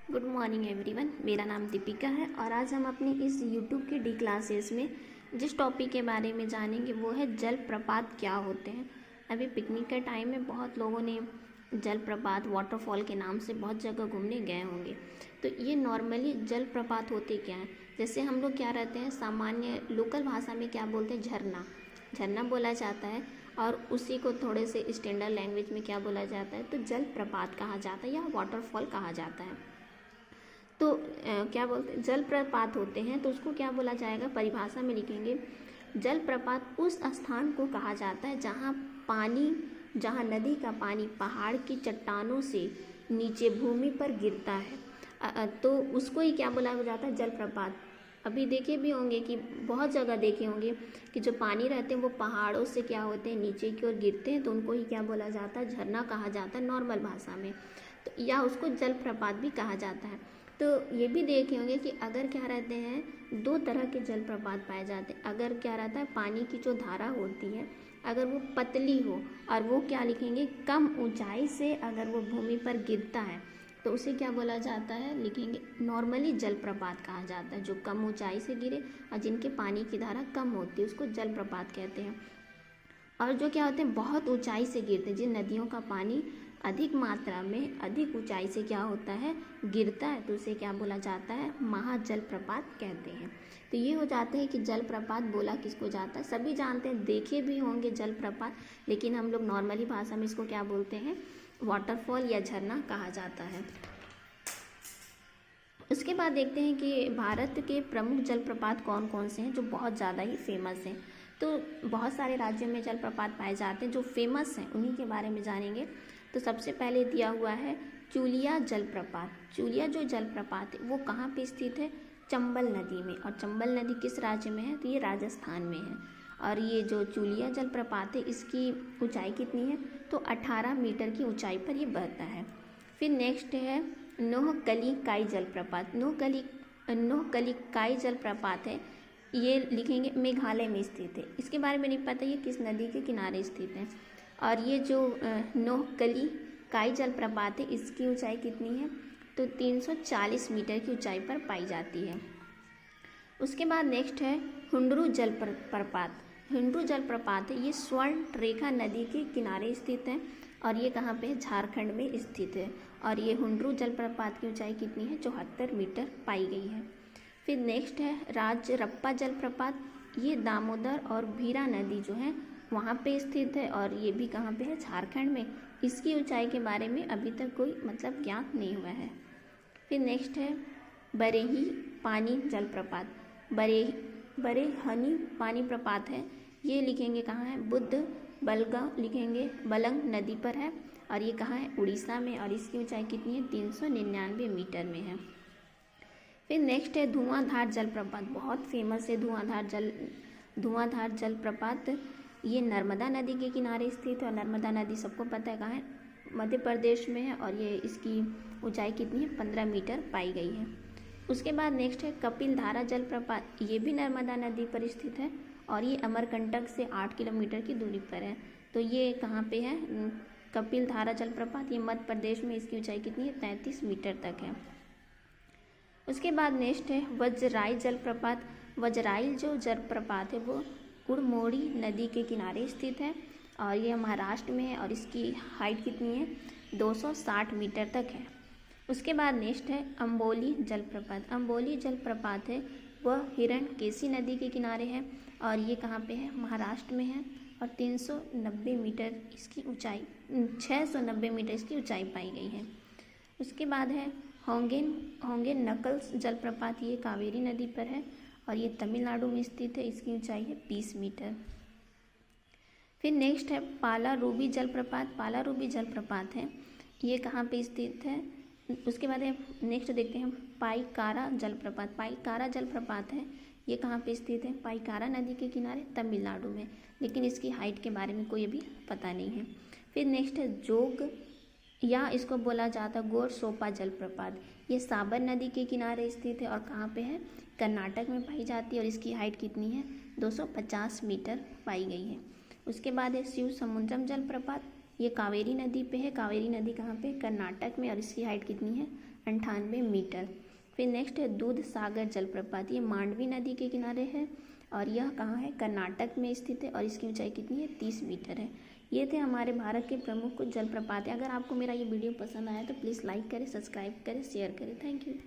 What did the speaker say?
Good morning everyone. मेरा नाम दीपिका है और आज हम अपनी इस यूट्यूब की डी क्लासेस में जिस टॉपिक के बारे में जानेंगे वो है जलप्रपात क्या होते हैं। अभी पिकनिक के टाइम में बहुत लोगों ने जलप्रपात वाटरफॉल के नाम से बहुत जगह घूमने गए होंगे। तो ये नॉर्मली जलप्रपात होते क्या हैं, जैसे हम लोग क्या रहते हैं सामान्य लोकल भाषा में क्या बोलते हैं, झरना झरना बोला जाता है, और उसी को थोड़े से स्टैंडर्ड लैंग्वेज में क्या बोला जाता है, तो जलप्रपात कहा जाता है या वाटरफॉल कहा जाता है। तो क्या बोलते हैं, जलप्रपात होते हैं तो उसको क्या बोला जाएगा, परिभाषा में लिखेंगे जलप्रपात उस स्थान को कहा जाता है जहाँ नदी का पानी पहाड़ की चट्टानों से नीचे भूमि पर गिरता है। तो उसको ही क्या बोला जाता है, जलप्रपात। अभी देखे भी होंगे कि बहुत जगह देखे होंगे कि जो पानी रहते हैं वो पहाड़ों से क्या होते हैं नीचे की ओर गिरते हैं, तो उनको ही क्या बोला जाता है, झरना कहा जाता है नॉर्मल भाषा में, तो या उसको जलप्रपात भी कहा जाता है। तो ये भी देखे होंगे कि अगर क्या रहते हैं, दो तरह के जलप्रपात पाए जाते हैं। अगर क्या रहता है, पानी की जो धारा होती है अगर वो पतली हो और वो क्या लिखेंगे, कम ऊंचाई से अगर वो भूमि पर गिरता है तो उसे क्या बोला जाता है, लिखेंगे नॉर्मली जलप्रपात कहा जाता है। जो कम ऊंचाई से गिरे और जिनके पानी की धारा कम होती है उसको जलप्रपात कहते हैं। और जो क्या होते हैं, बहुत ऊंचाई से गिरते हैं, जिन नदियों का पानी अधिक मात्रा में अधिक ऊंचाई से क्या होता है, गिरता है, तो उसे क्या बोला जाता है, महाजलप्रपात कहते हैं। तो ये हो जाते हैं कि जलप्रपात बोला किसको जाता है, सभी जानते हैं, देखे भी होंगे जलप्रपात, लेकिन हम लोग नॉर्मली भाषा में इसको क्या बोलते हैं, वाटरफॉल या झरना कहा जाता है। उसके बाद देखते हैं कि भारत के प्रमुख जलप्रपात कौन कौन से हैं जो बहुत ज़्यादा ही फेमस हैं। तो बहुत सारे राज्यों में जलप्रपात पाए जाते हैं, जो फेमस हैं उन्हीं के बारे में जानेंगे। तो सबसे पहले दिया हुआ है चूलिया जलप्रपात। चूलिया जो जलप्रपात है वो कहाँ पे स्थित है, चंबल नदी में। और चंबल नदी किस राज्य में है, तो ये राजस्थान में है। और ये जो चूलिया जलप्रपात है इसकी ऊंचाई कितनी है, तो 18 मीटर की ऊंचाई पर ये बहता है। फिर नेक्स्ट है नोहकलिकाई जलप्रपात। नोहकलिकाई जलप्रपात है, ये लिखेंगे मेघालय में स्थित है। इसके बारे में नहीं पता ये किस नदी के किनारे स्थित है। और ये जो नोहकलिकाई जलप्रपात है इसकी ऊंचाई कितनी है, तो 340 मीटर की ऊंचाई पर पाई जाती है। उसके बाद नेक्स्ट है हुंडरू जलप्रपात। हुंडरू जलप्रपात है, ये स्वर्ण रेखा नदी के किनारे स्थित है और ये कहाँ पे है, झारखंड में स्थित है। और ये हुंडरू जलप्रपात की ऊंचाई कितनी है, 74 मीटर पाई गई है। फिर नेक्स्ट है राजरप्पा जलप्रपात। ये दामोदर और भीरा नदी जो है वहाँ पे स्थित है और ये भी कहाँ पे है, झारखंड में। इसकी ऊंचाई के बारे में अभी तक कोई मतलब ज्ञात नहीं हुआ है। फिर नेक्स्ट है बरेही पानी जलप्रपात। बरेहनी पानी प्रपात है, ये लिखेंगे कहाँ है, बुद्ध बलगा लिखेंगे बलंग नदी पर है और ये कहाँ है, उड़ीसा में। और इसकी ऊंचाई कितनी है, 399 मीटर में है। फिर नेक्स्ट है धुआंधार जलप्रपात। बहुत फेमस है धुआंधार जलप्रपात। ये नर्मदा नदी के किनारे स्थित है और नर्मदा नदी सबको पता है कहाँ है, मध्य प्रदेश में है। और ये इसकी ऊंचाई कितनी है, 15 मीटर पाई गई है। उसके बाद नेक्स्ट है कपिलधारा जलप्रपात। ये भी नर्मदा नदी पर स्थित है और ये अमरकंटक से 8 किलोमीटर की दूरी पर है। तो ये कहाँ पे है, कपिलधारा जलप्रपात, ये मध्य प्रदेश में। इसकी ऊंचाई कितनी है, 33 मीटर तक है। उसके बाद नेक्स्ट है वज्राई जलप्रपात। वज्राई जो जलप्रपात है वो कुड़मोड़ी नदी के किनारे स्थित है और ये महाराष्ट्र में है और इसकी हाइट कितनी है, 260 मीटर तक है। उसके बाद नेक्स्ट है अम्बोली जलप्रपात। अम्बोली जलप्रपात है वह हिरण्यकेशी नदी के किनारे है और ये कहाँ पे है, महाराष्ट्र में है और 390 मीटर इसकी ऊंचाई 690 मीटर इसकी ऊंचाई पाई गई है। उसके बाद है होंगेन नकल्स जलप्रपात। ये कावेरी नदी पर है और ये तमिलनाडु में स्थित है। इसकी ऊंचाई है 20 मीटर। फिर नेक्स्ट है पालारूबी जलप्रपात। पालारूबी जलप्रपात है, ये कहाँ पे स्थित है। उसके बाद है नेक्स्ट देखते हैं पाइकारा जलप्रपात। पाइकारा जलप्रपात है, ये कहाँ पे स्थित है, पाइकारा नदी के किनारे तमिलनाडु में, लेकिन इसकी हाइट के बारे में कोई अभी पता नहीं है। फिर नेक्स्ट है जोग या इसको बोला जाता है गोरसोपा जलप्रपात। ये साबर नदी के किनारे स्थित है और कहाँ पे है, कर्नाटक में पाई जाती है और इसकी हाइट कितनी है, 250 मीटर पाई गई है। उसके बाद है शिव समुद्रम जलप्रपात। ये कावेरी नदी पे है। कावेरी नदी कहाँ पे, कर्नाटक में, और इसकी हाइट कितनी है, 98 मीटर। फिर नेक्स्ट है दूध सागर जलप्रपात, ये मांडवी नदी के किनारे है और यह कहाँ है, कर्नाटक में स्थित है और इसकी ऊंचाई कितनी है, 30 मीटर है। ये थे हमारे भारत के प्रमुख कुछ जलप्रपात हैं। अगर आपको मेरा ये वीडियो पसंद आया तो प्लीज़ लाइक करें, सब्सक्राइब करें, शेयर करें। Thank you.